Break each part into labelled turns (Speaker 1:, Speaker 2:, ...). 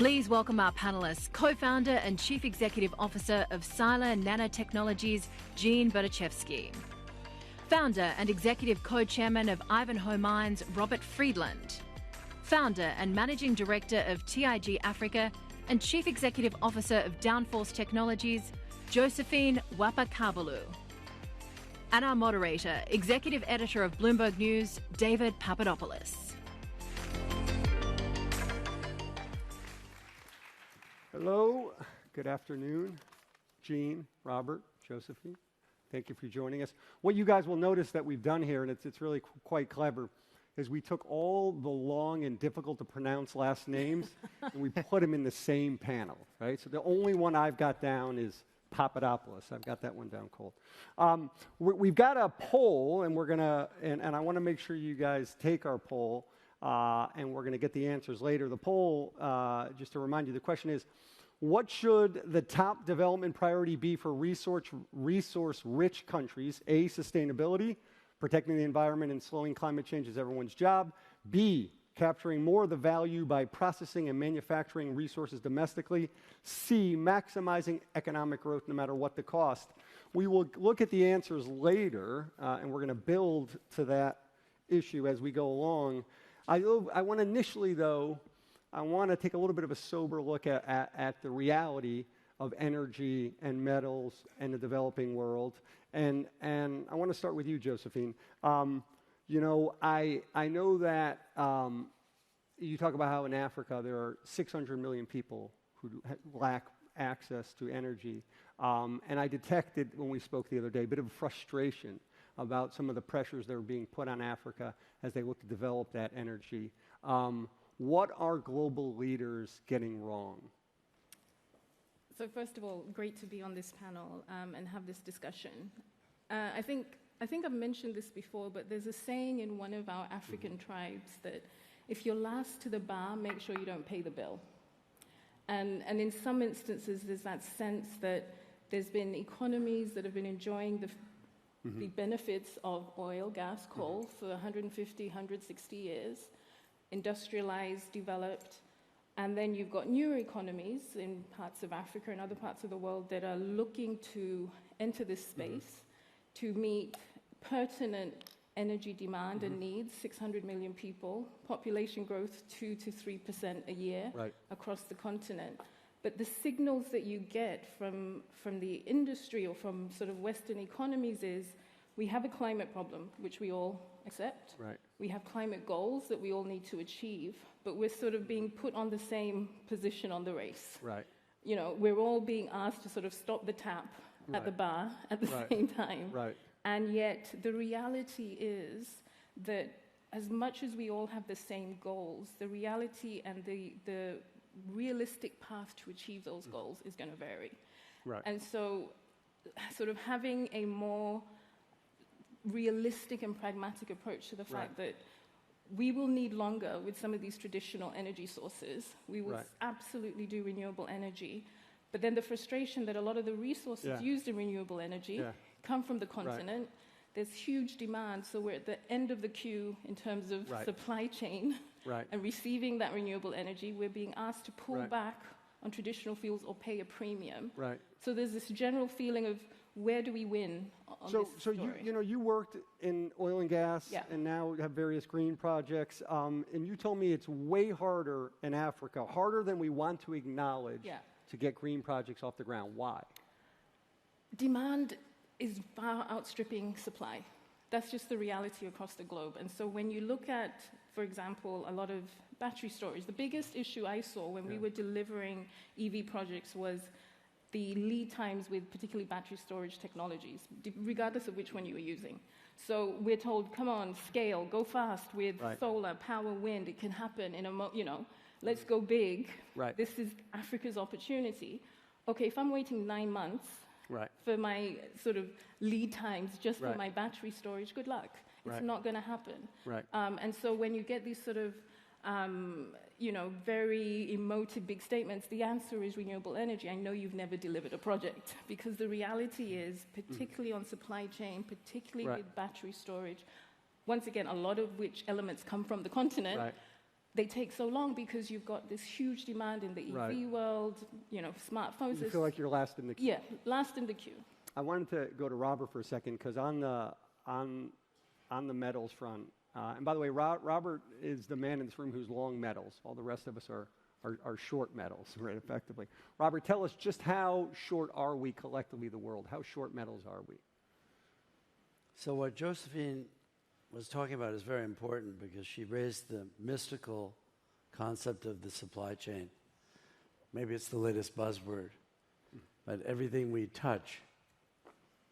Speaker 1: Please welcome our panellists, co-founder and chief executive officer of Sila Nanotechnologies, Gene Berdichevsky. Founder and executive co-chairman of Ivanhoe Mines, Friedland. Founder and managing director of TIG Africa and chief executive officer of Downforce Technologies, Josephine Wapakabulo. And our moderator, executive editor of Bloomberg News, David Papadopoulos.
Speaker 2: Hello, good afternoon, Gene, Robert, Josephine. Thank you for joining us. What you guys will notice that we've done here, and it's really quite clever, is we took all the long and difficult to pronounce last names and we put them in the same panel, right? So the only one I've got down is Papadopoulos. I've got that one down cold. We've got a poll, and we're gonna, and I want to make sure you guys take our poll, and we're going to get the answers later. The poll, just to remind you, the question is, what should the top development priority be for resource-rich countries? A, sustainability, protecting the environment and slowing climate change is everyone's job. B, capturing more of the value by processing and manufacturing resources domestically. C, maximizing economic growth no matter what the cost. We will look at the answers later, and we're going to build to that issue as we go along. I want to initially, though, I want to take a little bit of a sober look at the reality of energy and metals and the developing world. And I want to start with you, Josephine. You know, I know that you talk about how in Africa there are 600 million people who lack access to energy. And I detected when we spoke the other day a bit of frustration about some of the pressures that are being put on Africa as they look to develop that energy. What are global leaders getting wrong?
Speaker 3: So first of all, great to be on this panel and have this discussion. I think I've mentioned this before, but there's a saying in one of our African tribes that if you're last to the bar, make sure you don't pay the bill. And in some instances, there's that sense that there's been economies that have been enjoying the benefits of oil, gas, coal for 150, 160 years, industrialized, developed, and then you've got newer economies in parts of Africa and other parts of the world that are looking to enter this space to meet pertinent energy demand and needs, 600 million people, population growth 2 to 3% a year across the continent. But the signals that you get from the industry or from sort of Western economies is we have a climate problem, which we all accept. We have climate goals that we all need to achieve, but we're sort of being put on the same position on the race. You know, we're all being asked to sort of stop the tap at the bar at the same time. And yet the reality is that as much as we all have the same goals, the reality and the realistic path to achieve those goals is going to vary. And so sort of having a more realistic and pragmatic approach to the fact that we will need longer with some of these traditional energy sources. We will absolutely do renewable energy. But then the frustration that a lot of the resources used in renewable energy come from the continent. There's huge demand, so we're at the end of the queue in terms of supply chain and receiving that renewable energy. We're being asked to pull back on traditional fuels or pay a premium. So there's this general feeling of where do we win on this story? So you know, you worked in oil and gas and now have various green projects, and you told me it's way harder in Africa, harder than we want to acknowledge to get green projects off the ground. Why? Demand is far outstripping supply. That's just the reality across the globe. And so when you look at, for example, a lot of battery storage, the biggest issue I saw when we were delivering EV projects was the lead times with particularly battery storage technologies, regardless of which one you were using. So we're told, come on, scale, go fast with solar, power, wind. It can happen in let's go big. This is Africa's opportunity. Okay, if I'm waiting 9 months for my sort of lead times just for my battery storage, good luck. It's not going to happen. And so when you get these sort of very emotive big statements, the answer is renewable energy. I know you've never delivered a project because the reality is, particularly on supply chain, particularly with battery storage, once again, a lot of which elements come from the continent, they take so long because you've got this huge demand in the EV world, smartphones.
Speaker 2: You feel like you're last in the queue.
Speaker 3: Yeah, last in the queue.
Speaker 2: I wanted to go to Robert for a second because on the metals front, and by the way, Robert is the man in this room who's long metals. All the rest of us are short metals, right, effectively. Robert, tell us just how short are we collectively, the world? How short metals are we?
Speaker 4: So what Josephine was talking about is very important because she raised the mystical concept of the supply chain. Maybe it's the latest buzzword, but everything we touch,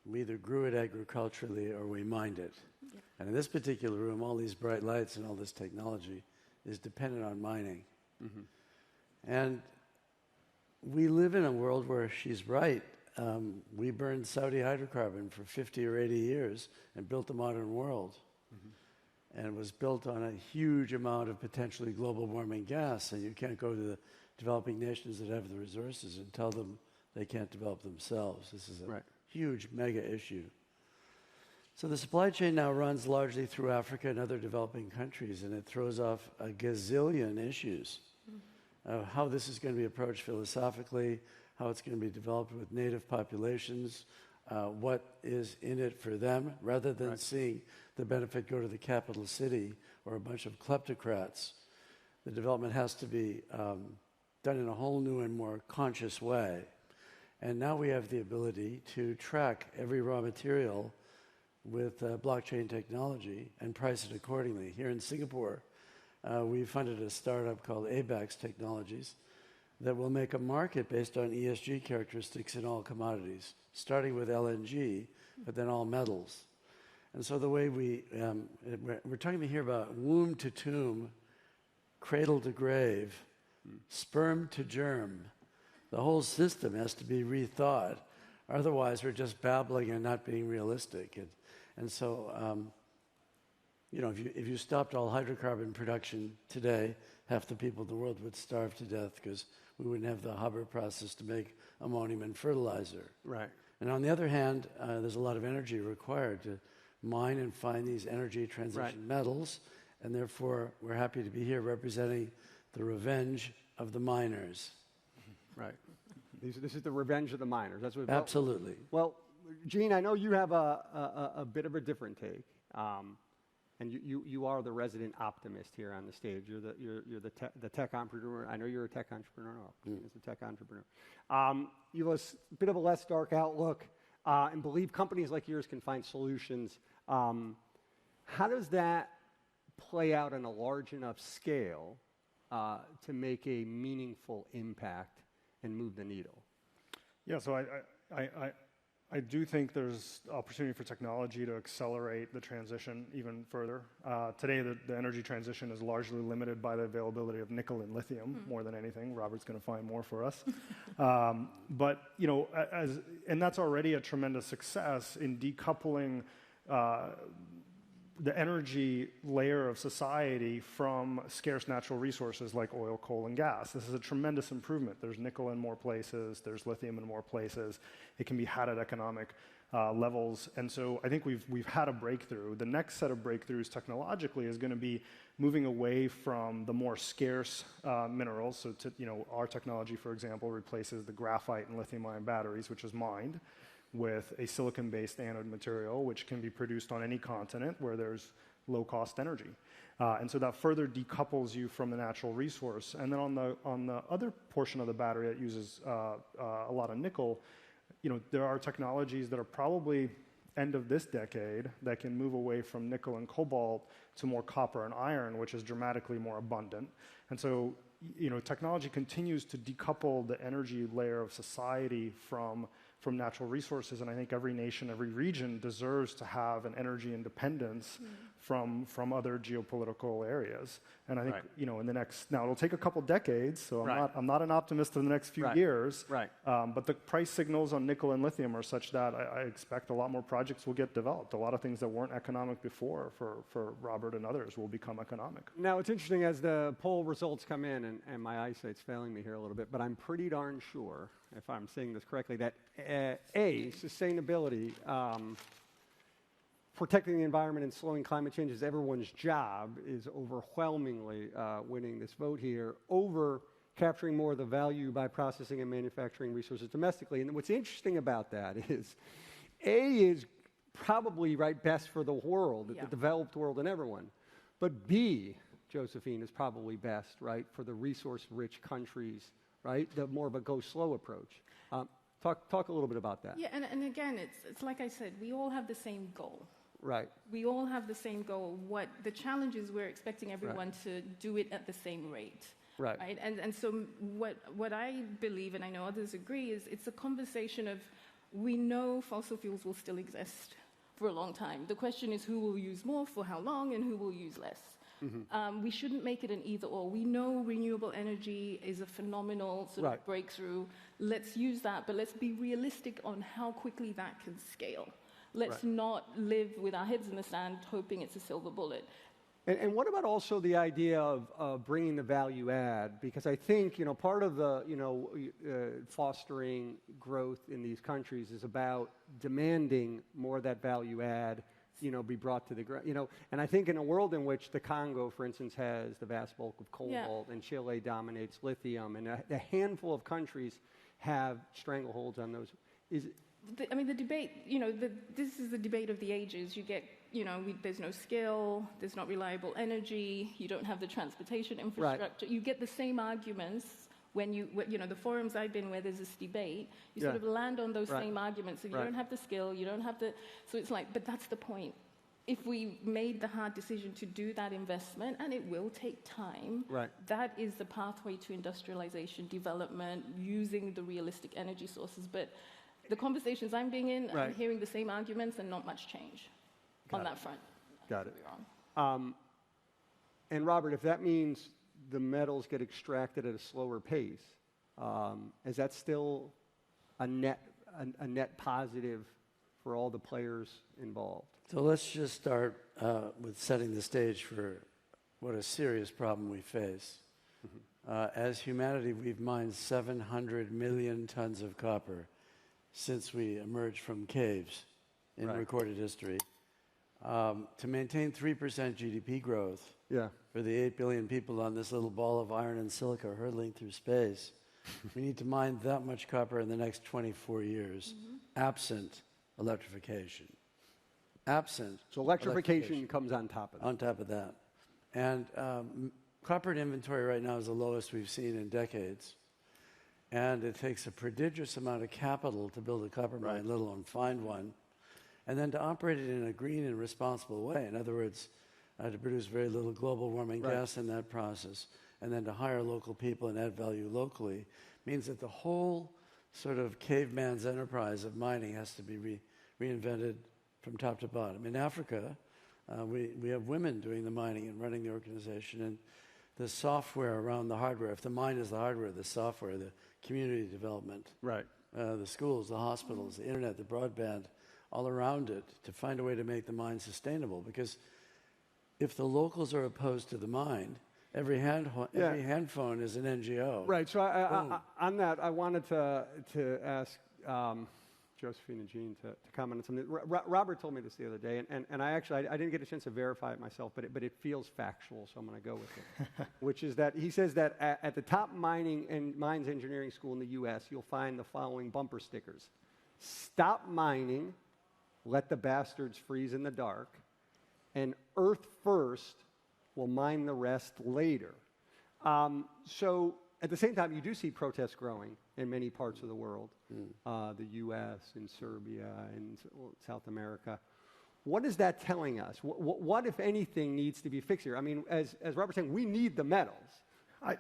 Speaker 4: we either grew it agriculturally or we mined it. Yeah. And in this particular room, all these bright lights and all this technology is dependent on mining. Mm-hmm. And we live in a world where she's right. We burned Saudi hydrocarbon for 50 or 80 years and built the modern world. Mm-hmm. And it was built on a huge amount of potentially global warming gas, and you can't go to the developing nations that have the resources and tell them they can't develop themselves. This is a huge mega issue. So the supply chain now runs largely through Africa and other developing countries, and it throws off a gazillion issues. How this is going to be approached philosophically, how it's going to be developed with native populations, what is in it for them, rather than seeing the benefit go to the capital city or a bunch of kleptocrats. The development has to be done in a whole new and more conscious way. And now we have the ability to track every raw material with blockchain technology and price it accordingly. Here in Singapore, we funded a startup called ABAX Technologies that will make a market based on ESG characteristics in all commodities, starting with LNG, but then all metals. And so the way we're talking here about womb to tomb, cradle to grave, sperm to germ. The whole system has to be rethought. Otherwise, we're just babbling and not being realistic. And so, if you stopped all hydrocarbon production today, half the people in the world would starve to death because we wouldn't have the Haber process to make ammonium and fertilizer.
Speaker 2: Right.
Speaker 4: And on the other hand, there's a lot of energy required to mine and find these energy transition metals, and therefore we're happy to be here representing the revenge of the miners.
Speaker 2: Right. This is the revenge of the miners. That's what.
Speaker 4: Absolutely.
Speaker 2: Well, Gene, I know you have a bit of a different take, and you are the resident optimist here on the stage. You're the tech entrepreneur. I know you're a tech entrepreneur. Gene is a tech entrepreneur. You have a bit of a less dark outlook, and believe companies like yours can find solutions. How does that play out on a large enough scale to make a meaningful impact and move the needle?
Speaker 5: Yeah, so I do think there's opportunity for technology to accelerate the transition even further. Today, the energy transition is largely limited by the availability of nickel and lithium more than anything. Robert's going to find more for us. But, and that's already a tremendous success in decoupling the energy layer of society from scarce natural resources like oil, coal, and gas. This is a tremendous improvement. There's nickel in more places, there's lithium in more places. It can be had at economic levels. And so I think we've had a breakthrough. The next set of breakthroughs technologically is going to be moving away from the more scarce minerals. So our technology, for example, replaces the graphite and lithium-ion batteries, which is mined, with a silicon-based anode material, which can be produced on any continent where there's low-cost energy. And so that further decouples you from the natural resource. And then on the other portion of the battery that uses a lot of nickel, there are technologies that are probably end of this decade that can move away from nickel and cobalt to more copper and iron, which is dramatically more abundant. And so, technology continues to decouple the energy layer of society from natural resources, and I think every nation, every region deserves to have an energy independence from other geopolitical areas. And I think in the next, now it'll take a couple decades, so I'm not an optimist in the next few years. Right. But the price signals on nickel and lithium are such that I expect a lot more projects will get developed. A lot of things that weren't economic before for Robert and others will become economic.
Speaker 2: Now it's interesting as the poll results come in, and my eyesight's failing me here a little bit, but I'm pretty darn sure, if I'm saying this correctly, that sustainability protecting the environment and slowing climate change is everyone's job is overwhelmingly winning this vote here over capturing more of the value by processing and manufacturing resources domestically. And what's interesting about that is A is probably best for the world, the developed world and everyone. But B, Josephine, is probably best, for the resource-rich countries, the more of a go-slow approach. Talk a little bit about that.
Speaker 3: Yeah, and again, it's like I said, we all have the same goal.
Speaker 2: Right.
Speaker 3: We all have the same goal. What the challenge is, we're expecting everyone to do it at the same rate. Right. And so what I believe, and I know others agree, is it's a conversation of, we know fossil fuels will still exist for a long time. The question is who will use more for how long and who will use less. Mm-hmm. We shouldn't make it an either-or. We know renewable energy is a phenomenal sort of breakthrough. Let's use that, but let's be realistic on how quickly that can scale. Let's not live with our heads in the sand hoping it's a silver bullet.
Speaker 2: And what about also the idea of bringing the value add? Because I think, part of the, fostering growth in these countries is about demanding more of that value add, be brought to the ground. And I think in a world in which the Congo, for instance, has the vast bulk of cobalt and Chile dominates lithium, and a handful of countries have strangleholds on those.
Speaker 3: The debate, this is the debate of the ages. You get, there's no skill, there's not reliable energy, you don't have the transportation infrastructure. You get the same arguments when the forums I've been where there's this debate, you sort of land on those same arguments. So you don't have the skill, you don't have the, so it's like, but that's the point. If we made the hard decision to do that investment, and it will take time, that is the pathway to industrialization, development, using the realistic energy sources. But the conversations I'm being in, I'm hearing the same arguments and not much change on that front.
Speaker 2: Got it. And Robert, if that means the metals get extracted at a slower pace, is that still a net positive for all the players involved?
Speaker 4: So let's just start with setting the stage for what a serious problem we face. Mm-hmm. As humanity, we've mined 700 million tons of copper since we emerged from caves in recorded history. To maintain 3% GDP growth for the 8 billion people on this little ball of iron and silica hurtling through space, we need to mine that much copper in the next 24 years, absent electrification.
Speaker 2: So electrification comes on top of that.
Speaker 4: On top of that. And copper inventory right now is the lowest we've seen in decades. And it takes a prodigious amount of capital to build a copper mine, let alone find one, and then to operate it in a green and responsible way. In other words, to produce very little global warming gas in that process, and then to hire local people and add value locally, means that the whole sort of caveman's enterprise of mining has to be reinvented from top to bottom. In Africa, we have women doing the mining and running the organization, and the software around the hardware. If the mine is the hardware, the software, the community development, the schools, the hospitals, the internet, the broadband, all around it to find a way to make the mine sustainable. Because if the locals are opposed to the mine, every hand phone is an NGO.
Speaker 2: Right. So on that, I wanted to ask Josephine and Gene to comment on something. Robert told me this the other day, and I didn't get a chance to verify it myself, but it feels factual, so I'm going to go with it. Which is that he says that at the top mining and mines engineering school in the U.S., you'll find the following bumper stickers: "Stop mining, let the bastards freeze in the dark," and "Earth first, we'll mine the rest later." So at the same time, you do see protests growing in many parts of the world, the U.S., in Serbia, in South America. What is that telling us? What, if anything, needs to be fixed here? I mean, as Robert's saying, we need the metals.
Speaker 5: I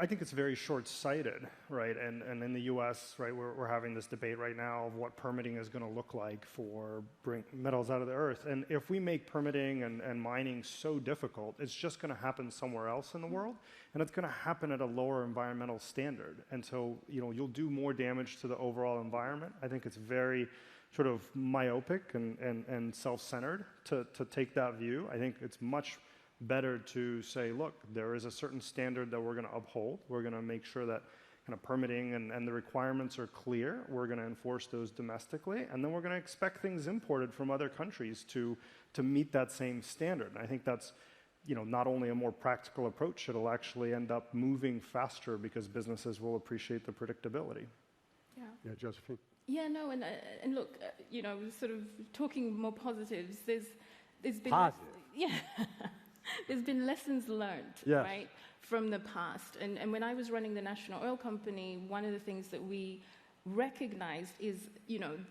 Speaker 5: think it's very short-sighted, right? And in the U.S., right, we're having this debate right now of what permitting is going to look like for bring metals out of the earth. And if we make permitting and mining so difficult, it's just going to happen somewhere else in the world, and it's going to happen at a lower environmental standard. And so, you'll do more damage to the overall environment. I think it's very sort of myopic and self-centered to take that view. I think it's much better to say, look, there is a certain standard that we're going to uphold. We're going to make sure that kind of permitting and the requirements are clear. We're going to enforce those domestically, and then we're going to expect things imported from other countries to meet that same standard. And I think that's, not only a more practical approach, it'll actually end up moving faster because businesses will appreciate the predictability.
Speaker 2: Yeah, Josephine.
Speaker 3: Yeah, no, and look, sort of talking more positives. There's been
Speaker 2: positive.
Speaker 3: There's been lessons learned,
Speaker 2: yes.
Speaker 3: right, from the past. And when I was running the national oil company, one of the things that we recognized is,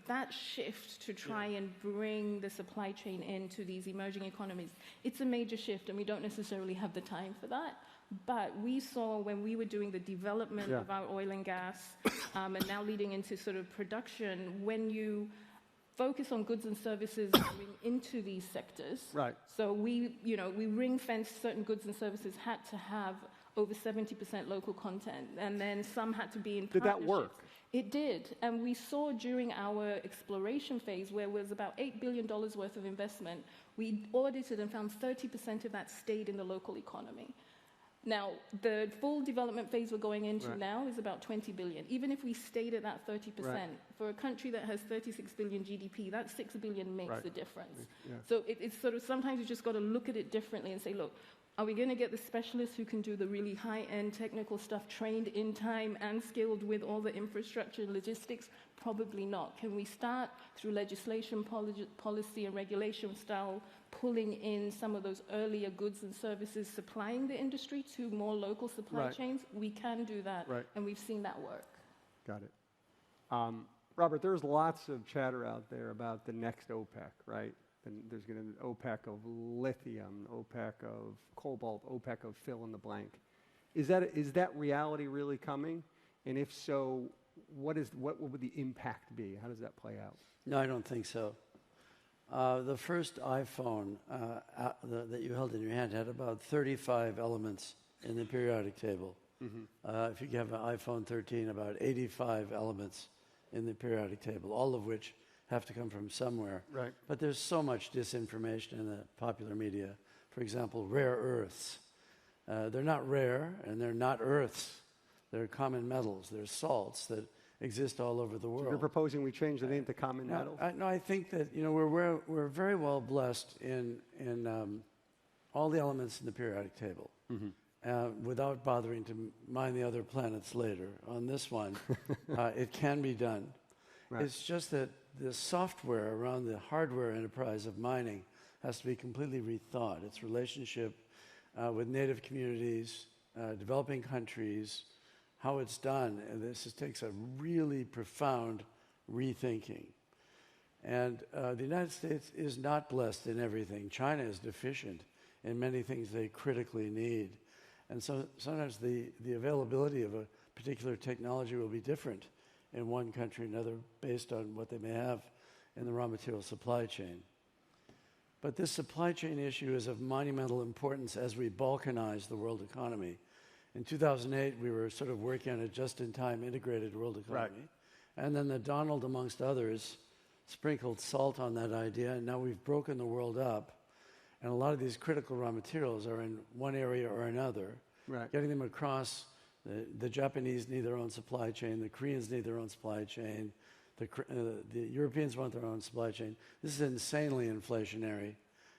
Speaker 3: that shift to try and bring the supply chain into these emerging economies. It's a major shift, and we don't necessarily have the time for that. But we saw when we were doing the development of our oil and gas, and now leading into sort of production, when you focus on goods and services going into these sectors.
Speaker 2: Right.
Speaker 3: So we ring-fenced certain goods and services had to have over 70% local content, and then some had to be in
Speaker 2: partnerships. Did that work?
Speaker 3: It did, and we saw during our exploration phase, where there was about $8 billion worth of investment, we audited and found 30% of that stayed in the local economy. Now, the full development phase we're going into now is about 20 billion. Even if we stayed at that 30%, for a country that has 36 billion GDP, that 6 billion makes the difference.
Speaker 2: Yeah.
Speaker 3: So it's sort of, sometimes you just got to look at it differently and say, look, are we going to get the specialists who can do the really high-end technical stuff trained in time and skilled with all the infrastructure and logistics? Probably not. Can we start through legislation, policy and regulation style, pulling in some of those earlier goods and services, supplying the industry to more local supply chains? We can do that, and we've seen that work.
Speaker 2: Got it. Robert, there's lots of chatter out there about the next OPEC, right? And there's going to be OPEC of lithium, OPEC of cobalt, OPEC of fill in the blank. Is that reality really coming? And if so, what would the impact be? How does that play out?
Speaker 4: No, I don't think so. The first iPhone that you held in your hand had about 35 elements in the periodic table. Mm-hmm. If you have an iPhone 13, about 85 elements in the periodic table, all of which have to come from somewhere.
Speaker 2: Right.
Speaker 4: But there's so much disinformation in the popular media. For example, rare earths. They're not rare, and they're not earths. They're common metals. They're salts that exist all over the world.
Speaker 2: So you're proposing we change the name to common metals?
Speaker 4: No, I think that we're very well blessed in all the elements in the periodic table, without bothering to mine the other planets later. On this one, it can be done. Right. It's just that the software around the hardware enterprise of mining has to be completely rethought. Its relationship with native communities, developing countries, how it's done, and this takes a really profound rethinking. And the United States is not blessed in everything. China is deficient in many things they critically need. And so sometimes the availability of a particular technology will be different in one country or another based on what they may have in the raw material supply chain. But this supply chain issue is of monumental importance as we balkanize the world economy. In 2008, we were sort of working on a just-in-time integrated world economy. Right. And then the Donald, amongst others, sprinkled salt on that idea, and now we've broken the world up. And a lot of these critical raw materials are in one area or another. Right. Getting them across, the Japanese need their own supply chain, the Koreans need their own supply chain, the Europeans want their own supply chain. This is insanely inflationary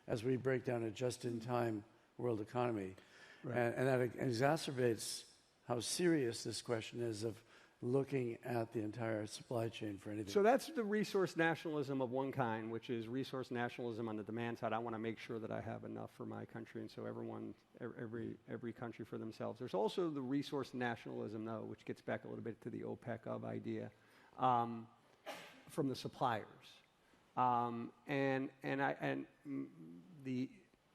Speaker 4: as we break down a just-in-time world economy. Right. And that exacerbates how serious this question is of looking at the entire supply chain for anything.
Speaker 2: So that's the resource nationalism of one kind, which is resource nationalism on the demand side. I want to make sure that I have enough for my country, and so every country for themselves. There's also the resource nationalism, though, which gets back a little bit to the OPEC of idea from the suppliers. And the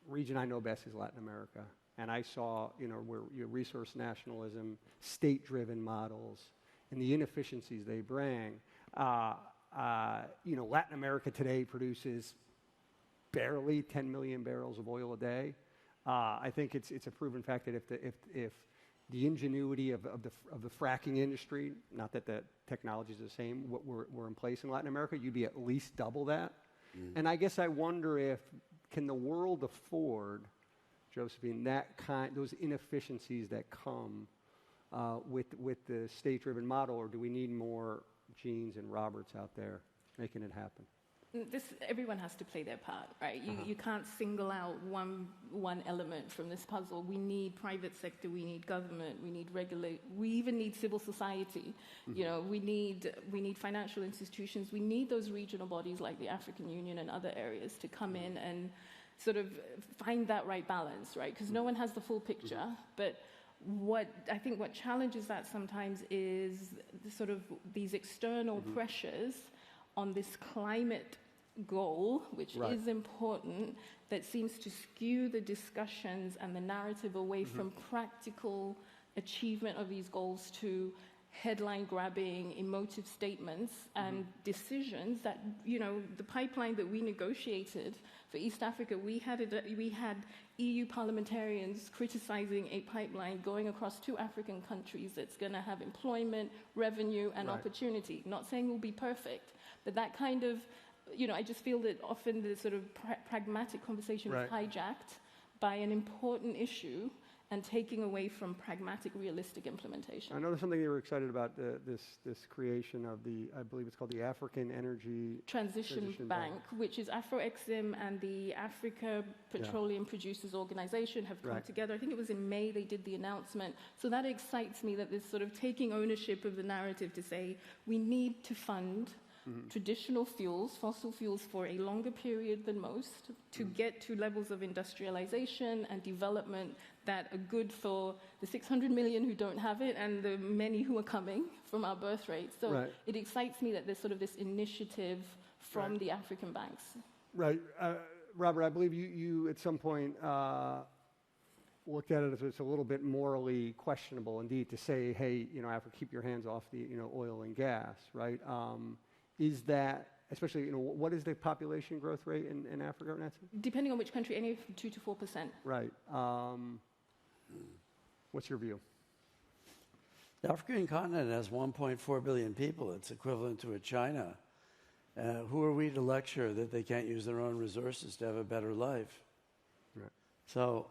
Speaker 2: region I know best is Latin America. And I saw, where resource nationalism, state-driven models, and the inefficiencies they bring. Latin America today produces barely 10 million barrels of oil a day. I think it's a proven fact that if the ingenuity of the fracking industry, not that the technology is the same, what were in place in Latin America, you'd be at least double that. Mm. And I guess I wonder can the world afford, Josephine, those inefficiencies that come with the state-driven model, or do we need more Genes and Roberts out there making it happen?
Speaker 3: Everyone has to play their part, right? You can't single out one element from this puzzle. We need private sector, we need government, we need we even need civil society. You know, we need financial institutions. We need those regional bodies like the African Union and other areas to come in and sort of find that right balance, right? Because no one has the full picture, but what challenges that sometimes is these external pressures on this climate goal, which is important, that seems to skew the discussions and the narrative away from practical achievement of these goals to headline-grabbing, emotive statements and decisions that, you know, the pipeline that we negotiated for East Africa, we had EU parliamentarians criticizing a pipeline going across 2 African countries that's going to have employment, revenue, and opportunity. Not saying we'll be perfect, but that kind of, you know, I just feel that often the sort of pragmatic conversation is hijacked by an important issue and taking away from pragmatic, realistic implementation.
Speaker 2: I know there's something you were excited about, this creation of I believe it's called the African Energy
Speaker 3: Transition Bank, which is Afro-Exim and the Africa Petroleum Producers Organization have come together. I think it was in May they did the announcement. So that excites me, that this sort of taking ownership of the narrative to say we need to fund traditional fuels, fossil fuels, for a longer period than most to get to levels of industrialization and development that are good for the 600 million who don't have it and the many who are coming from our birth rate. So it excites me that there's sort of this initiative from the African banks.
Speaker 2: Right. Robert, I believe you at some point looked at it as it's a little bit morally questionable indeed to say, hey, you know, Africa, keep your hands off the, you know, oil and gas, right? Is that, especially, you know, what is the population growth rate in Africa, Nancy?
Speaker 3: Depending on which country, anywhere from 2 to 4%.
Speaker 2: Right. What's your view?
Speaker 4: The African continent has 1.4 billion people. It's equivalent to a China. Who are we to lecture that they can't use their own resources to have a better life?
Speaker 2: Right.
Speaker 4: So,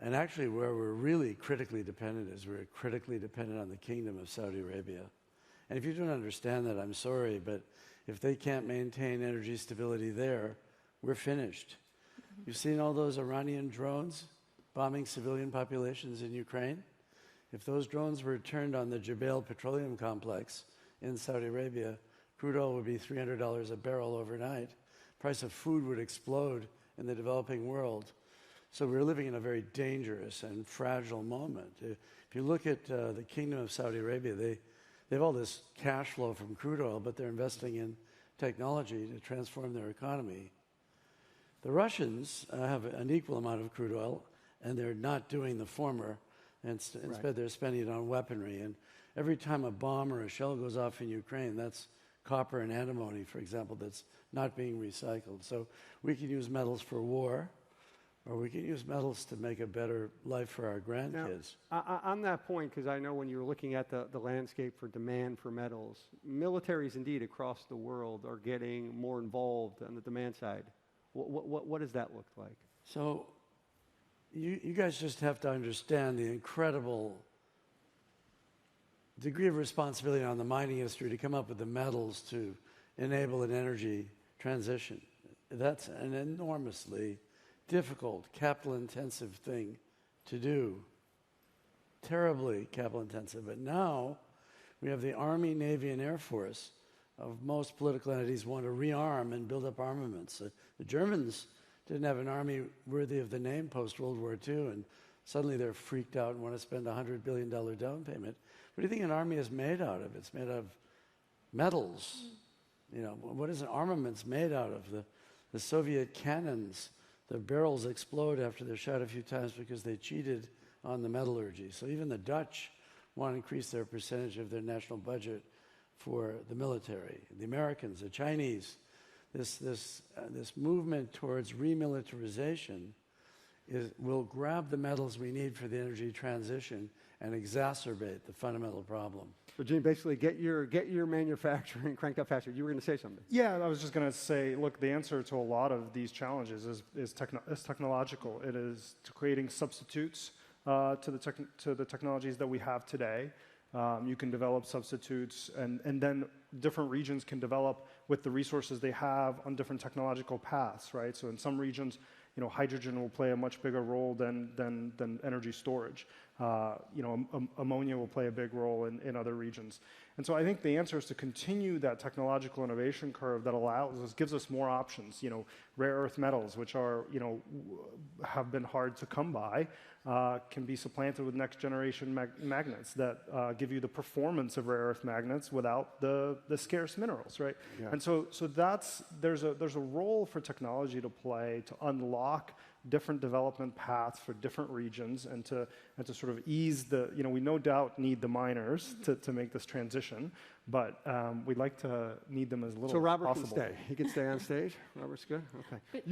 Speaker 4: and actually where we're really critically dependent is we're critically dependent on the Kingdom of Saudi Arabia. And if you don't understand that, I'm sorry, but if they can't maintain energy stability there, we're finished. You've seen all those Iranian drones bombing civilian populations in Ukraine? If those drones were turned on the Jebel petroleum complex in Saudi Arabia, crude oil would be $300 a barrel overnight. Price of food would explode in the developing world. So we're living in a very dangerous and fragile moment. If you look at the Kingdom of Saudi Arabia, they have all this cash flow from crude oil, but they're investing in technology to transform their economy. The Russians have an equal amount of crude oil, and they're not doing the former. Instead, they're spending it on weaponry. And every time a bomb or a shell goes off in Ukraine, that's copper and antimony, for example, that's not being recycled. So we can use metals for war, or we can use metals to make a better life for our grandkids.
Speaker 2: Now, on that point, because I know when you were looking at the landscape for demand for metals, militaries indeed across the world are getting more involved on the demand side. What does that look like?
Speaker 4: So you guys just have to understand the incredible degree of responsibility on the mining industry to come up with the metals to enable an energy transition. That's an enormously difficult, capital-intensive thing to do. Terribly capital-intensive. But now we have the Army, Navy, and Air Force of most political entities want to rearm and build up armaments. The Germans didn't have an army worthy of the name post-World War II, and suddenly they're freaked out and want to spend a $100 billion down payment. What do you think an army is made out of? It's made of metals. You know, what is an armaments made out of? The Soviet cannons, the barrels explode after they're shot a few times because they cheated on the metallurgy. So even the Dutch want to increase their percentage of their national budget for the military. The Americans, the Chinese, this movement towards remilitarization will grab the metals we need for the energy transition and exacerbate the fundamental problem.
Speaker 2: So, Gene, basically, get your manufacturing cranked up faster. You were going to say something.
Speaker 5: Yeah, I was just going to say, look, the answer to a lot of these challenges is technological. It is to creating substitutes to the technologies that we have today. You can develop substitutes, and then different regions can develop with the resources they have on different technological paths, right? So in some regions, hydrogen will play a much bigger role than energy storage. Ammonia will play a big role in other regions. And so I think the answer is to continue that technological innovation curve that gives us more options. Rare earth metals, which are, have been hard to come by, can be supplanted with next generation magnets that give you the performance of rare earth magnets without the scarce minerals, right? Yeah. And so there's a role for technology to play to unlock different development paths for different regions and to sort of ease we no doubt need the miners to make this transition, but we'd like to need them as little as possible.
Speaker 2: So Robert can stay. He can stay on stage. Robert's good? Okay.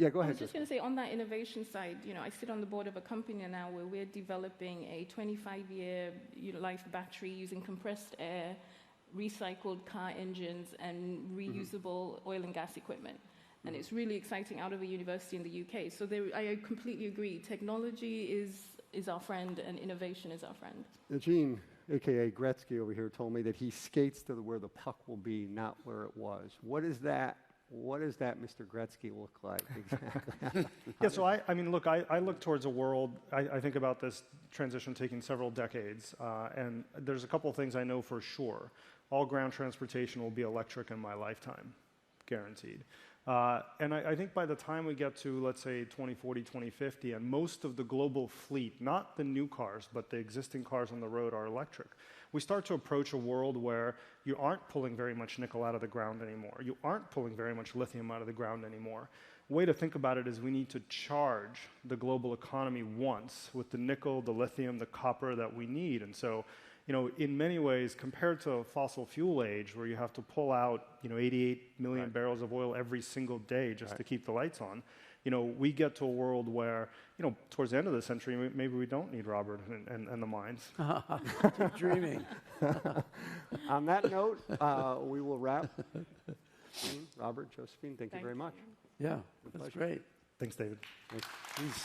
Speaker 2: Go ahead.
Speaker 3: I was just going to say, on that innovation side, I sit on the board of a company now where we're developing a 25-year life battery using compressed air, recycled car engines, and reusable oil and gas equipment. And it's really exciting out of a university in the UK. So I completely agree. Technology is our friend, and innovation is our friend.
Speaker 2: Gene, a.k.a. Gretzky over here, told me that he skates to where the puck will be, not where it was. What does that Mr. Gretzky look like exactly?
Speaker 5: Yeah, so I look towards a world, I think about this transition taking several decades, and there's a couple of things I know for sure. All ground transportation will be electric in my lifetime, guaranteed. And I think by the time we get to, let's say, 2040, 2050, and most of the global fleet, not the new cars, but the existing cars on the road are electric, we start to approach a world where you aren't pulling very much nickel out of the ground anymore. You aren't pulling very much lithium out of the ground anymore. The way to think about it is we need to charge the global economy once with the nickel, the lithium, the copper that we need. And so, in many ways, compared to a fossil fuel age where you have to pull out, 88 million barrels of oil every single day just to keep the lights on, we get to a world where, towards the end of the century, maybe we don't need Robert and the mines.
Speaker 4: Keep dreaming.
Speaker 2: On that note, we will wrap. Robert, Josephine, thank you very much.
Speaker 4: Yeah, that's great.
Speaker 5: Thanks, David.
Speaker 2: Thanks.